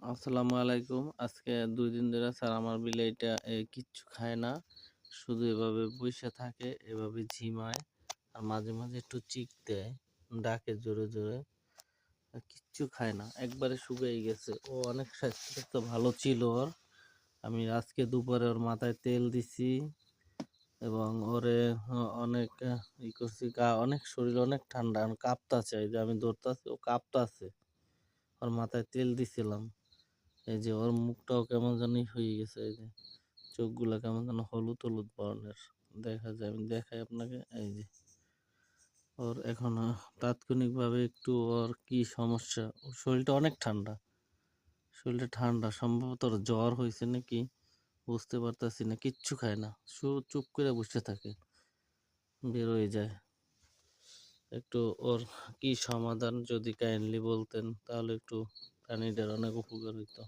আসসালামু আলাইকুম। আজকে ২ দিন ধরে স্যার আমার বিলাইটা কিচ্ছু খায় না। শুধু এভাবে বইসা থাকে, এভাবে ঝিমায়। আর মাঝে, মাঝে একটু চিক দেয়, ডাকে জোরে, জোরে। কিচ্ছু খায় না। একবারে শুকাই গেছে। ও অনেক স্বাস্থ্য ভালো ছিল ওর। আমি আজকে দুপুরে ওর মাথায় তেল দিছি এবং ওরে অনেক করছি। অনেক শরীর অনেক ঠান্ডা। কাঁপতাছে। এই যে আমি ধরতাছি, ও কাঁপতাছে। ওর মাথায় তেল দিছিলাম। এই যে ওর মুখটাও কেমন জানি হয়ে গেছে, এই যে চোখগুলা কেমন যেন হলুদ হলুদ বর্ণের দেখা যায়। আমি দেখাই আপনাকে, এই যে ওর এখন তাৎক্ষণিকভাবে একটু ওর কি সমস্যা, ওর শরীরটা অনেক ঠান্ডা, শরীরটা ঠান্ডা, সম্ভবত ওর জ্বর হয়েছে নাকি বুঝতে পারতাছি না। কিচ্ছু খায় না, চুপ করে বসে থাকে, বের হয়ে যায়। একটু ওর কি সমাধান যদি কাইন্ডলি বলতেন তাহলে একটু প্রাণীদের অনেক উপকার হইতো।